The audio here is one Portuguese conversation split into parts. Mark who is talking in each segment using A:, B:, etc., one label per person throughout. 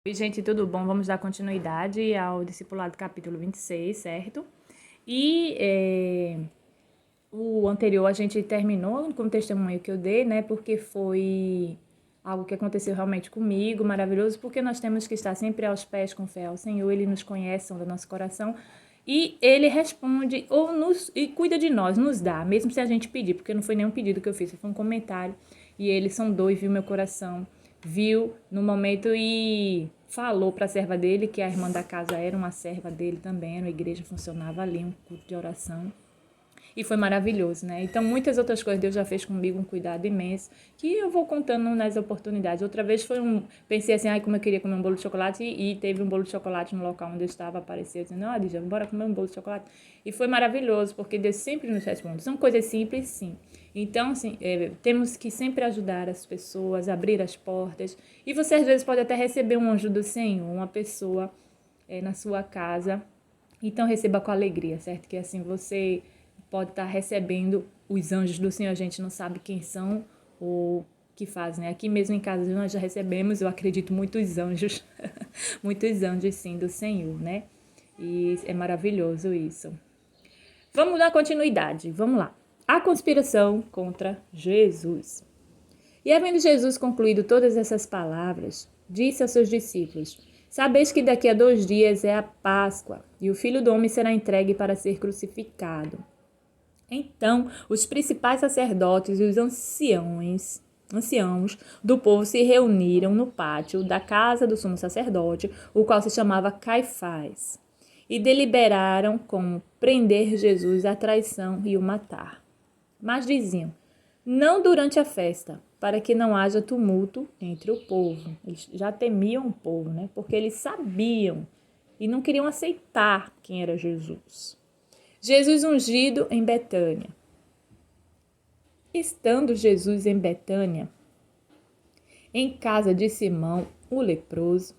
A: Oi, gente, tudo bom? Vamos dar continuidade ao discipulado capítulo 26, certo? O anterior a gente terminou com o testemunho que eu dei, né? Porque foi algo que aconteceu realmente comigo, maravilhoso, porque nós temos que estar sempre aos pés com fé ao Senhor, Ele nos conhece, do nosso coração, e Ele responde e cuida de nós, nos dá, mesmo se a gente pedir, porque não foi nenhum pedido que eu fiz, foi um comentário, e Ele sondou e viu meu coração, viu no momento e falou para a serva dele, que a irmã da casa era uma serva dele também, era uma igreja, funcionava ali, um culto de oração. E foi maravilhoso, né? Então, muitas outras coisas Deus já fez comigo, um cuidado imenso, que eu vou contando nas oportunidades. Outra vez pensei assim, ai, como eu queria comer um bolo de chocolate, e teve um bolo de chocolate no local onde eu estava, apareceu, dizendo, ó, Lígia, bora comer um bolo de chocolate. E foi maravilhoso, porque Deus sempre nos responde. São coisas simples, sim. Então, assim, temos que sempre ajudar as pessoas, abrir as portas. E você, às vezes, pode até receber um anjo do Senhor, uma pessoa na sua casa. Então, receba com alegria, certo? Que assim, você pode estar recebendo os anjos do Senhor, a gente não sabe quem são ou que fazem, né? Aqui mesmo em casa nós já recebemos, eu acredito, muitos anjos, muitos anjos sim do Senhor, né? E é maravilhoso isso. Vamos dar continuidade, vamos lá. A conspiração contra Jesus. E havendo Jesus concluído todas essas palavras, disse aos seus discípulos: Sabeis que daqui a 2 dias é a Páscoa, e o Filho do Homem será entregue para ser crucificado. Então, os principais sacerdotes e os anciãos do povo se reuniram no pátio da casa do sumo sacerdote, o qual se chamava Caifás, e deliberaram como prender Jesus à traição e o matar. Mas diziam, não durante a festa, para que não haja tumulto entre o povo. Eles já temiam o povo, né? Porque eles sabiam e não queriam aceitar quem era Jesus. Jesus ungido em Betânia. Estando Jesus em Betânia, em casa de Simão, o leproso,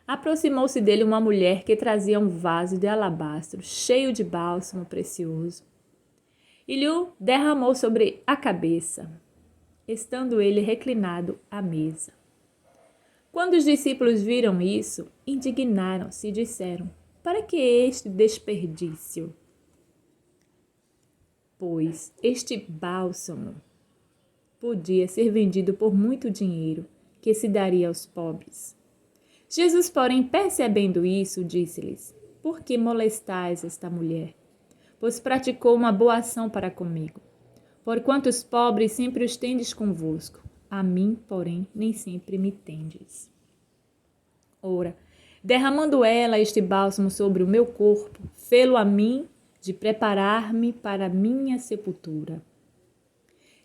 A: aproximou-se dele uma mulher que trazia um vaso de alabastro cheio de bálsamo precioso e lhe o derramou sobre a cabeça, estando ele reclinado à mesa. Quando os discípulos viram isso, indignaram-se e disseram, para que este desperdício? Pois este bálsamo podia ser vendido por muito dinheiro, que se daria aos pobres. Jesus, porém, percebendo isso, disse-lhes, por que molestais esta mulher? Pois praticou uma boa ação para comigo. Porquanto os pobres sempre os tendes convosco, a mim, porém, nem sempre me tendes. Ora, derramando ela este bálsamo sobre o meu corpo, fê-lo a mim de preparar-me para a minha sepultura.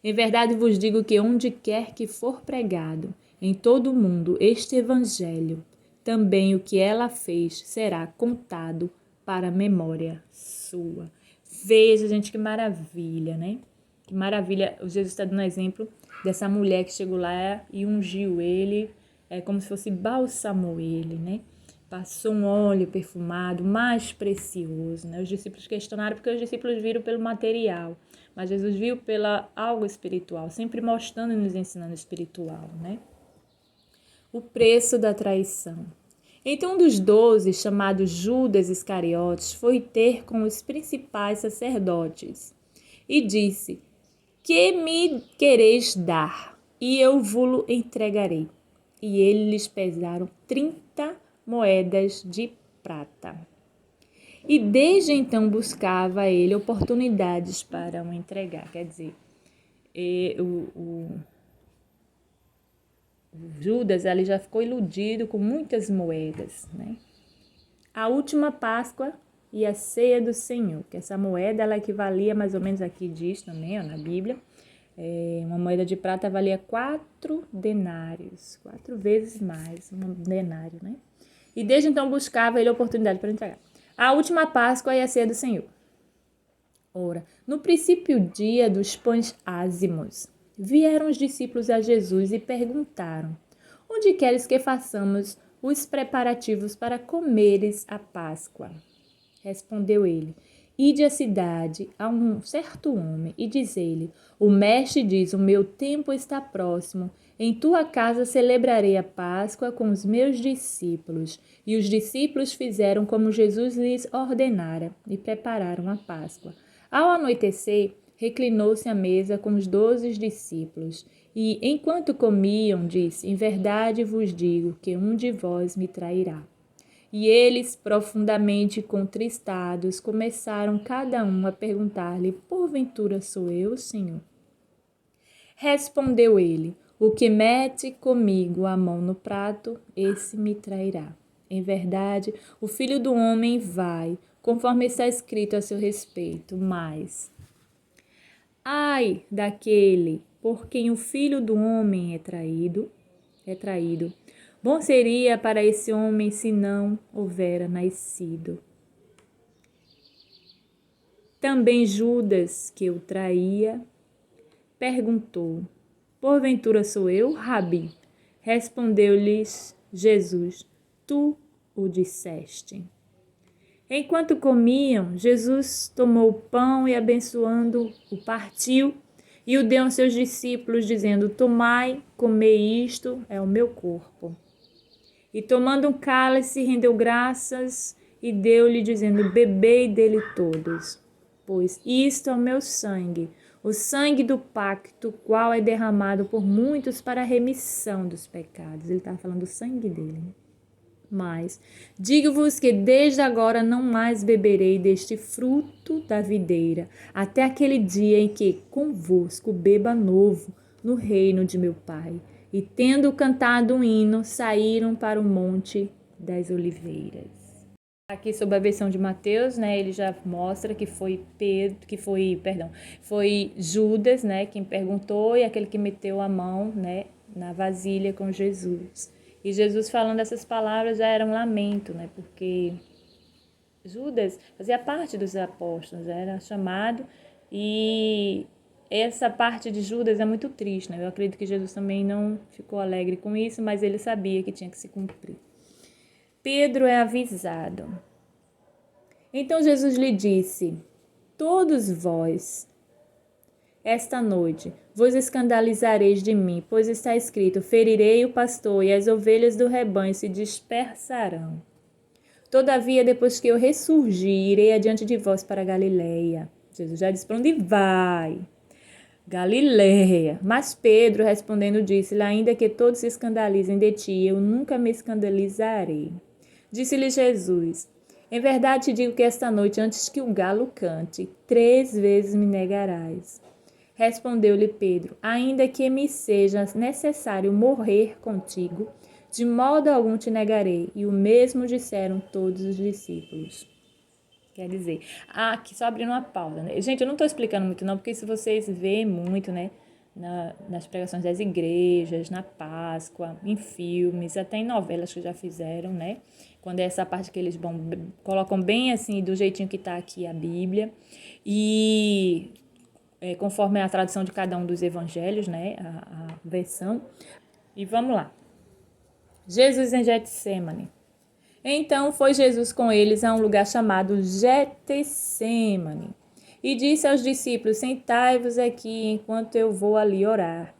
A: Em verdade vos digo que onde quer que for pregado em todo o mundo este evangelho, também o que ela fez será contado para a memória sua. Veja, gente, que maravilha, né? Que maravilha. O Jesus está dando exemplo dessa mulher que chegou lá e ungiu ele, como se fosse balsamou ele, né? Passou um óleo perfumado, mais precioso, né? Os discípulos questionaram porque os discípulos viram pelo material, mas Jesus viu pela algo espiritual, sempre mostrando e nos ensinando espiritual, né? O preço da traição. Então um dos 12, chamado Judas Iscariotes, foi ter com os principais sacerdotes e disse, que me quereis dar? E eu vos entregarei. E eles lhes pesaram 30 moedas de prata. E desde então buscava ele oportunidades para o entregar. Quer dizer, o Judas ali já ficou iludido com muitas moedas, né? A última Páscoa e a ceia do Senhor, que essa moeda ela equivalia mais ou menos, aqui diz também, na Bíblia, uma moeda de prata valia 4 denários, 4 vezes mais um denário, né? E desde então buscava ele a oportunidade para entregar. A última Páscoa e a ceia do Senhor. Ora, no princípio dia dos pães ázimos, vieram os discípulos a Jesus e perguntaram, onde queres que façamos os preparativos para comeres a Páscoa? Respondeu ele, ide à cidade a um certo homem e diz ele, o mestre diz, o meu tempo está próximo, Em tua casa celebrarei a Páscoa com os meus discípulos. E os discípulos fizeram como Jesus lhes ordenara e prepararam a Páscoa. Ao anoitecer, reclinou-se à mesa com os 12 discípulos. E, enquanto comiam, disse: Em verdade vos digo que um de vós me trairá. E eles, profundamente contristados, começaram cada um a perguntar-lhe: Porventura sou eu, Senhor? Respondeu ele: O que mete comigo a mão no prato, esse me trairá. Em verdade, o Filho do Homem vai, conforme está escrito a seu respeito, mas ai daquele por quem o Filho do Homem é traído. Bom seria para esse homem se não houvera nascido. Também Judas, que o traía, perguntou: Porventura sou eu, Rabi? Respondeu-lhes Jesus: Tu o disseste. Enquanto comiam, Jesus tomou o pão e, abençoando, o partiu e o deu aos seus discípulos, dizendo: Tomai, comei, isto é o meu corpo. E tomando um cálice, rendeu graças e deu-lhe, dizendo: Bebei dele todos, pois isto é o meu sangue, o sangue do pacto, qual é derramado por muitos para a remissão dos pecados. Ele está falando do sangue dele. Mas digo-vos que desde agora não mais beberei deste fruto da videira, até aquele dia em que convosco beba novo no reino de meu Pai. E tendo cantado um hino, saíram para o Monte das Oliveiras. Aqui sobre a versão de Mateus, né, ele já mostra que foi foi Judas, né, quem perguntou e aquele que meteu a mão, né, na vasilha com Jesus. E Jesus falando essas palavras já era um lamento, né, porque Judas fazia parte dos apóstolos, era chamado, e essa parte de Judas é muito triste, né? Eu acredito que Jesus também não ficou alegre com isso, mas ele sabia que tinha que se cumprir. Pedro é avisado. Então Jesus lhe disse: Todos vós, esta noite, vos escandalizareis de mim, pois está escrito: Ferirei o pastor e as ovelhas do rebanho se dispersarão. Todavia, depois que eu ressurgir, irei adiante de vós para Galileia. Jesus já disse para onde vai. Galileia. Mas Pedro, respondendo, disse-lhe: Ainda que todos se escandalizem de ti, eu nunca me escandalizarei. Disse-lhe Jesus: Em verdade te digo que esta noite, antes que o galo cante, 3 vezes me negarás. Respondeu-lhe Pedro: Ainda que me seja necessário morrer contigo, de modo algum te negarei. E o mesmo disseram todos os discípulos. Quer dizer, aqui só abrindo uma pausa, né? Gente, eu não estou explicando muito não, porque se vocês veem muito, né, nas pregações das igrejas, na Páscoa, em filmes, até em novelas que já fizeram, né? Quando é essa parte que eles colocam bem assim, do jeitinho que está aqui a Bíblia, e conforme a tradução de cada um dos evangelhos, né, a versão. E vamos lá. Jesus em Getsêmani. Então foi Jesus com eles a um lugar chamado Getsêmani e disse aos discípulos: Sentai-vos aqui enquanto eu vou ali orar.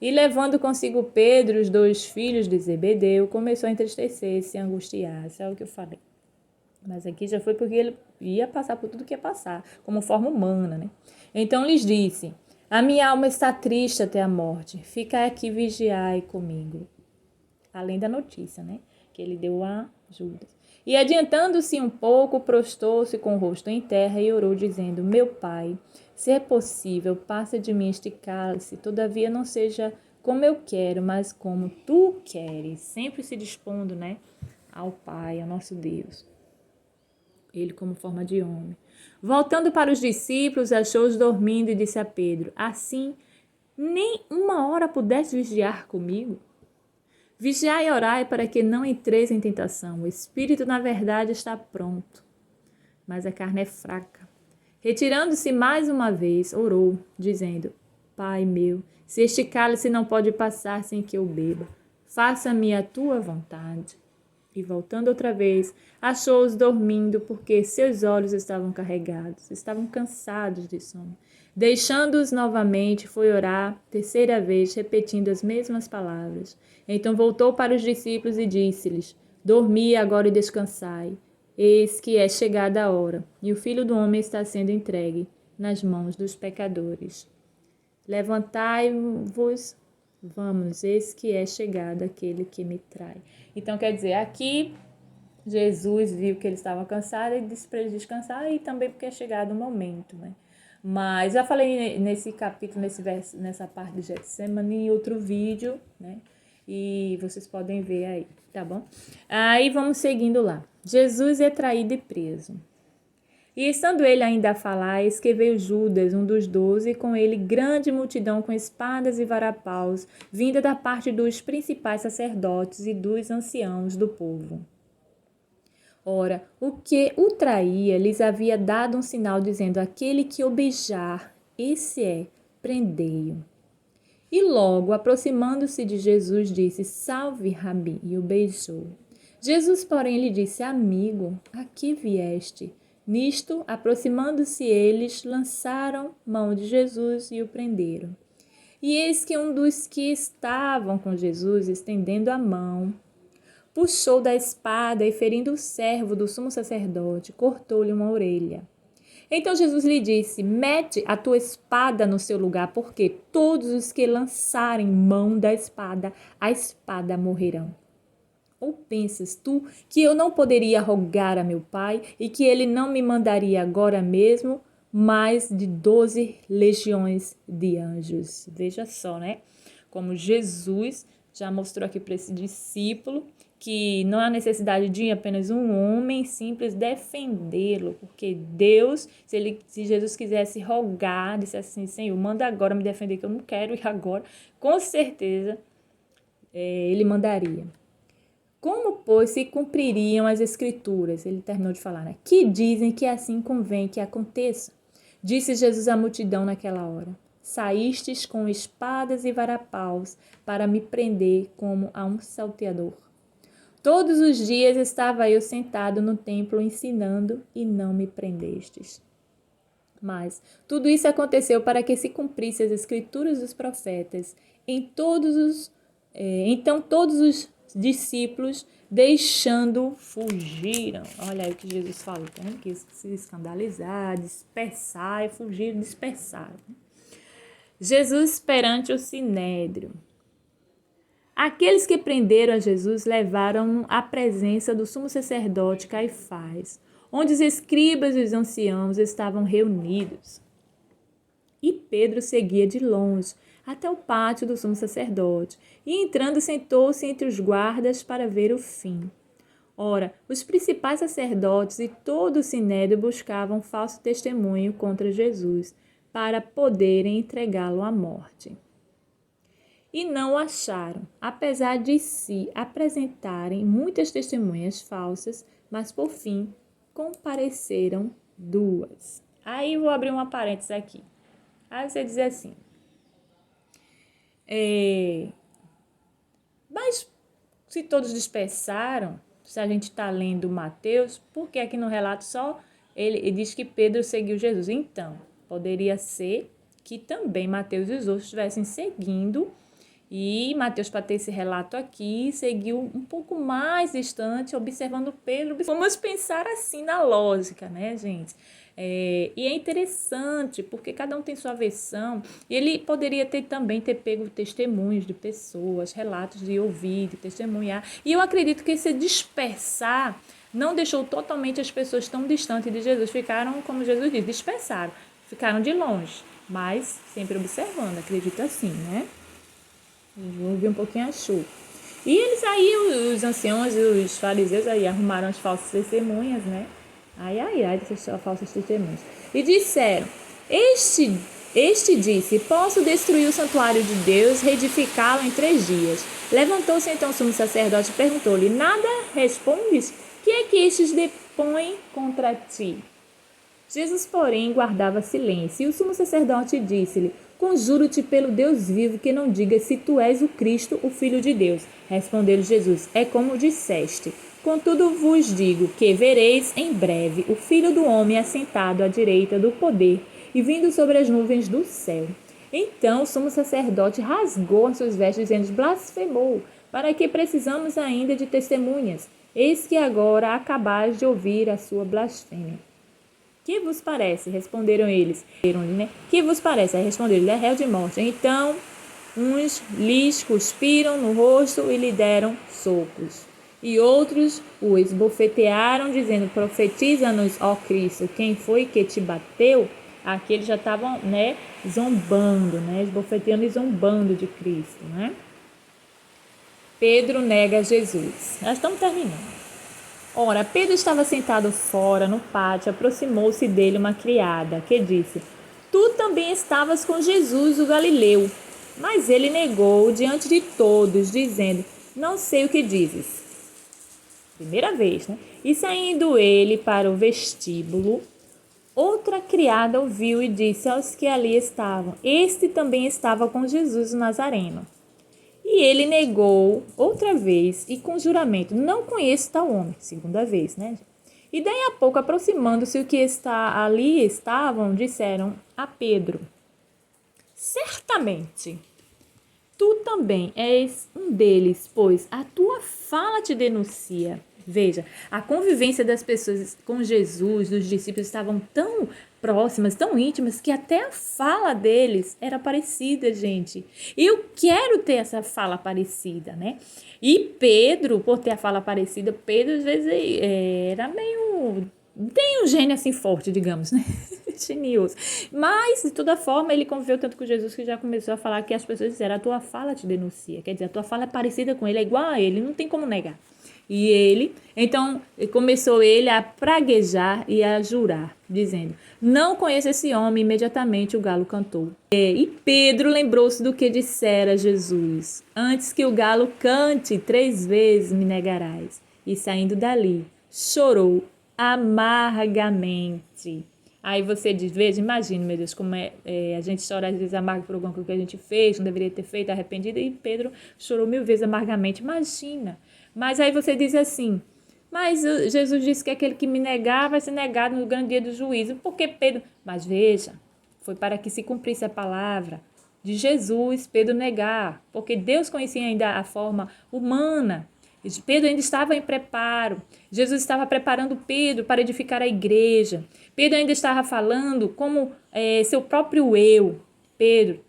A: E levando consigo Pedro, os 2 filhos de Zebedeu, começou a entristecer-se e angustiar-se. É o que eu falei. Mas aqui já foi porque ele ia passar por tudo que ia passar, como forma humana, né? Então lhes disse: A minha alma está triste até a morte. Ficai aqui, vigiai comigo. Além da notícia, né, que ele deu a Judas. E adiantando-se um pouco, prostou-se com o rosto em terra e orou, dizendo: Meu Pai, se é possível, passa de mim este cálice, todavia não seja como eu quero, mas como tu queres. Sempre se dispondo, né, ao Pai, ao nosso Deus. Ele como forma de homem. Voltando para os discípulos, achou-os dormindo e disse a Pedro: Assim, nem uma hora pudesse vigiar comigo? Vigiai e orai para que não entreis em tentação. O espírito, na verdade, está pronto, mas a carne é fraca. Retirando-se mais uma vez, orou, dizendo: Pai meu, se este cálice não pode passar sem que eu beba, faça-me a tua vontade. E voltando outra vez, achou-os dormindo, porque seus olhos estavam carregados, estavam cansados de sono. Deixando-os novamente, foi orar terceira vez, repetindo as mesmas palavras. Então voltou para os discípulos e disse-lhes: Dormi agora e descansai. Eis que é chegada a hora, e o Filho do Homem está sendo entregue nas mãos dos pecadores. Levantai-vos, vamos, eis que é chegado aquele que me trai. Então, quer dizer, aqui Jesus viu que ele estava cansado e disse para ele descansar, e também porque é chegado o momento, né? Mas já falei nesse capítulo, nessa parte de Getsemane, em outro vídeo, né? E vocês podem ver aí, tá bom? Aí vamos seguindo lá. Jesus é traído e preso. E estando ele ainda a falar, eis que veio Judas, um dos 12, e com ele grande multidão com espadas e varapaus, vinda da parte dos principais sacerdotes e dos anciãos do povo. Ora, o que o traía lhes havia dado um sinal, dizendo: aquele que o beijar, esse é, prendei-o. E logo, aproximando-se de Jesus, disse: Salve, Rabi, e o beijou. Jesus, porém, lhe disse: Amigo, a que vieste? Nisto, aproximando-se eles, lançaram mão de Jesus e o prenderam. E eis que um dos que estavam com Jesus, estendendo a mão, puxou da espada e, ferindo o servo do sumo sacerdote, cortou-lhe uma orelha. Então Jesus lhe disse: Mete a tua espada no seu lugar, porque todos os que lançarem mão da espada, a espada morrerão. Ou pensas tu que eu não poderia rogar a meu pai e que ele não me mandaria agora mesmo mais de 12 legiões de anjos? Veja só, né? Como Jesus já mostrou aqui para esse discípulo que não há necessidade de apenas um homem simples defendê-lo, porque Deus, se Jesus quisesse rogar, dissesse assim: Senhor, manda agora me defender, que eu não quero ir agora, com certeza ele mandaria. Como, pois, se cumpririam as escrituras? Ele terminou de falar, né? Que dizem que assim convém que aconteça. Disse Jesus à multidão naquela hora: Saístes com espadas e varapaus para me prender como a um salteador. Todos os dias estava eu sentado no templo ensinando e não me prendestes. Mas tudo isso aconteceu para que se cumprisse as escrituras dos profetas. Então todos os discípulos, deixando, fugiram. Olha aí o que Jesus falou, tá vendo? Que se escandalizar, dispersar e fugir, dispersaram. Jesus perante o sinédrio. Aqueles que prenderam a Jesus levaram-no à presença do sumo sacerdote Caifás, onde os escribas e os anciãos estavam reunidos. E Pedro seguia de longe até o pátio do sumo sacerdote, e entrando sentou-se entre os guardas para ver o fim. Ora, os principais sacerdotes e todo o sinédrio buscavam falso testemunho contra Jesus, para poderem entregá-lo à morte. E não o acharam, apesar de se apresentarem muitas testemunhas falsas, mas por fim compareceram 2. Aí vou abrir uma parênteses aqui. Aí você diz assim: mas se todos dispersaram, se a gente está lendo Mateus, por que aqui no relato só ele diz que Pedro seguiu Jesus? Então, poderia ser que também Mateus e os outros estivessem seguindo, e Mateus, para ter esse relato aqui, seguiu um pouco mais distante, observando Pedro. Vamos pensar assim na lógica, né, gente? E é interessante, porque cada um tem sua versão, e ele poderia também ter pego testemunhos de pessoas, relatos de ouvir, de testemunhar, e eu acredito que esse dispersar não deixou totalmente as pessoas tão distantes de Jesus, ficaram, como Jesus diz, dispersaram, ficaram de longe, mas sempre observando, acredito assim, né? Vou ouvir um pouquinho a chuva. E eles aí, os anciãos e os fariseus aí arrumaram as falsas testemunhas, né? Dessas falsas testemunhas. E disseram: Este disse: Posso destruir o santuário de Deus, reedificá-lo em 3 dias. Levantou-se então o sumo sacerdote e perguntou-lhe: Nada respondes? Que é que estes depõem contra ti? Jesus, porém, guardava silêncio. E o sumo sacerdote disse-lhe: Conjuro-te pelo Deus vivo que não digas se tu és o Cristo, o Filho de Deus. Respondeu-lhe Jesus: É como disseste. Contudo vos digo que vereis em breve o Filho do Homem assentado à direita do poder e vindo sobre as nuvens do céu. Então o sumo sacerdote rasgou as suas vestes, dizendo: blasfemou, para que precisamos ainda de testemunhas? Eis que agora acabais de ouvir a sua blasfêmia. Que vos parece? Responderam eles. Que vos parece? Aí responderam: ele é réu de morte. Então uns lhes cuspiram no rosto e lhe deram socos. E outros o esbofetearam, dizendo: profetiza-nos, ó Cristo, quem foi que te bateu? Aqui eles já estavam, zombando, esbofeteando e zombando de Cristo, Pedro nega Jesus. Nós estamos terminando. Ora, Pedro estava sentado fora no pátio, aproximou-se dele uma criada, que disse: tu também estavas com Jesus, o Galileu. Mas ele negou diante de todos, dizendo: não sei o que dizes. Primeira vez, E saindo ele para o vestíbulo, outra criada ouviu e disse aos que ali estavam: este também estava com Jesus o Nazareno. E ele negou outra vez e com juramento: não conheço tal homem. Segunda vez, E daí a pouco, aproximando-se o que ali estavam, disseram a Pedro: certamente tu também és um deles, pois a tua fala te denuncia. Veja, a convivência das pessoas com Jesus, dos discípulos, estavam tão próximas, tão íntimas, que até a fala deles era parecida, gente. Eu quero ter essa fala parecida, E Pedro, por ter a fala parecida, Pedro às vezes era meio... tem um gênio assim forte, digamos, Genioso. Mas, de toda forma, ele conviveu tanto com Jesus que já começou a falar que as pessoas disseram: a tua fala te denuncia. Quer dizer, a tua fala é parecida com ele, é igual a ele, não tem como negar. E ele, então, começou ele a praguejar e a jurar, dizendo: não conheço esse homem. Imediatamente o galo cantou. E Pedro lembrou-se do que dissera Jesus: antes que o galo cante 3 vezes me negarás. E saindo dali, chorou amargamente. Aí você diz: veja, imagina, meu Deus, como a gente chora às vezes amargo por alguma coisa que a gente fez, não deveria ter feito, arrependida, e Pedro chorou 1000 vezes amargamente, imagina. Mas aí você diz assim: mas Jesus disse que aquele que me negar vai ser negado no grande dia do juízo. Por que Pedro? Mas veja, foi para que se cumprisse a palavra de Jesus, Pedro negar, porque Deus conhecia ainda a forma humana. Pedro ainda estava em preparo. Jesus estava preparando Pedro para edificar a igreja. Pedro ainda estava falando como seu próprio eu. Pedro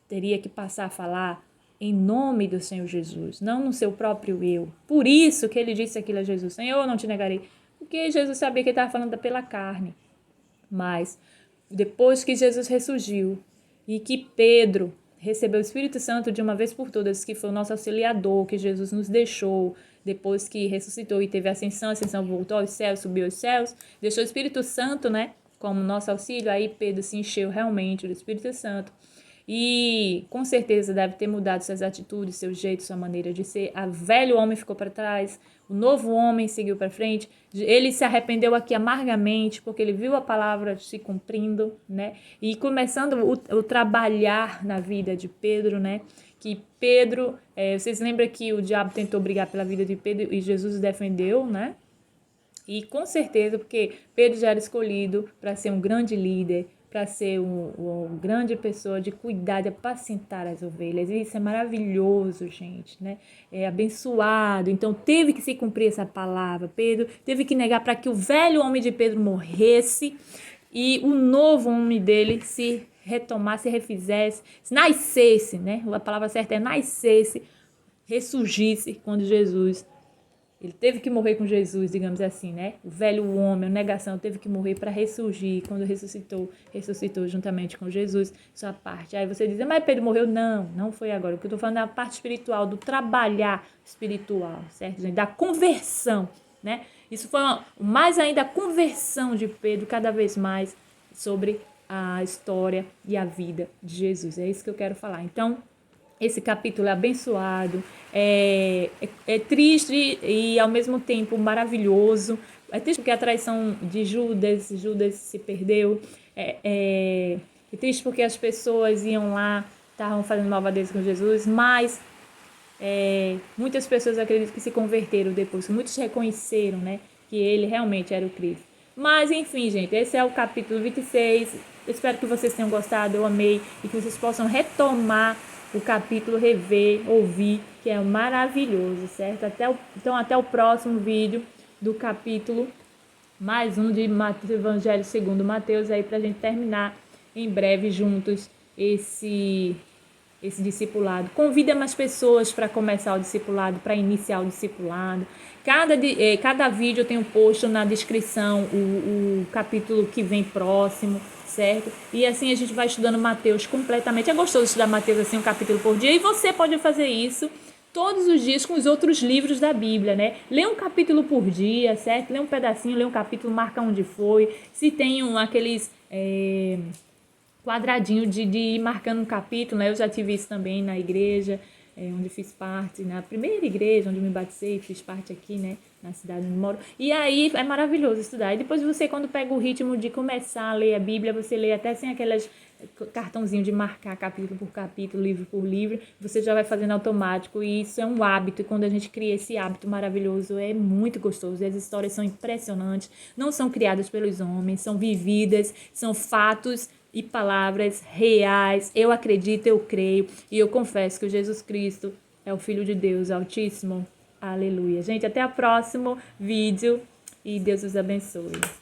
A: teria que passar a falar em nome do Senhor Jesus, não no seu próprio eu. Por isso que ele disse aquilo a Jesus: Senhor, não te negarei. Porque Jesus sabia que ele estava falando pela carne. Mas depois que Jesus ressurgiu e que Pedro recebeu o Espírito Santo de uma vez por todas, que foi o nosso auxiliador, que Jesus nos deixou, depois que ressuscitou e teve a ascensão voltou aos céus, subiu aos céus, deixou o Espírito Santo, como nosso auxílio. Aí Pedro se encheu realmente do Espírito Santo. E com certeza deve ter mudado suas atitudes, seu jeito, sua maneira de ser. O velho homem ficou para trás, o novo homem seguiu para frente. Ele se arrependeu aqui amargamente, porque ele viu a palavra se cumprindo, E começando o trabalhar na vida de Pedro, Que Pedro, vocês lembram que o diabo tentou brigar pela vida de Pedro e Jesus o defendeu, E com certeza, porque Pedro já era escolhido para ser um grande líder, para ser uma grande pessoa de cuidar, de apacentar as ovelhas. E isso é maravilhoso, gente, É abençoado. Então, teve que se cumprir essa palavra. Pedro teve que negar para que o velho homem de Pedro morresse e o novo homem dele se retomasse, refizesse, nascesse, A palavra certa é nascesse, ressurgisse quando Jesus... Ele teve que morrer com Jesus, digamos assim, O velho homem, a negação, teve que morrer para ressurgir. Quando ressuscitou juntamente com Jesus, sua parte. Aí você diz: mas Pedro morreu? Não foi agora. O que eu estou falando é a parte espiritual, do trabalhar espiritual, certo, gente? Da conversão, Isso foi mais ainda a conversão de Pedro, cada vez mais, sobre a história e a vida de Jesus. É isso que eu quero falar. Então, esse capítulo é abençoado, é triste e ao mesmo tempo maravilhoso. É triste porque a traição de Judas se perdeu. É triste porque as pessoas iam lá, estavam fazendo malvadeza com Jesus, mas muitas pessoas acreditam que se converteram depois. Muitos reconheceram, que ele realmente era o Cristo. Mas enfim, gente, esse é o capítulo 26. Eu espero que vocês tenham gostado, eu amei, e que vocês possam retomar o capítulo, rever, ouvir, que é maravilhoso, certo? Então, até o próximo vídeo do capítulo, mais um de Evangelho segundo Mateus, aí para a gente terminar em breve juntos esse discipulado. Convida mais pessoas para começar o discipulado, para iniciar o discipulado. Cada vídeo eu tenho posto na descrição o capítulo que vem próximo, certo? E assim a gente vai estudando Mateus completamente. É gostoso estudar Mateus assim um capítulo por dia, e você pode fazer isso todos os dias com os outros livros da Bíblia, né? Lê um capítulo por dia, certo? Lê um pedacinho, lê um capítulo, marca onde foi. Se tem aqueles quadradinho de ir marcando um capítulo, né? Eu já tive isso também na igreja, onde fiz parte, na primeira igreja onde me batizei, fiz parte aqui, né? Na cidade onde moro. E aí é maravilhoso estudar. E depois você, quando pega o ritmo de começar a ler a Bíblia, você lê até sem aquelas cartãozinho de marcar capítulo por capítulo, livro por livro, você já vai fazendo automático, e isso é um hábito, e quando a gente cria esse hábito maravilhoso, é muito gostoso, e as histórias são impressionantes, não são criadas pelos homens, são vividas, são fatos e palavras reais. Eu acredito, eu creio, e eu confesso que o Jesus Cristo é o Filho de Deus Altíssimo. Aleluia. Gente, até o próximo vídeo, e Deus os abençoe.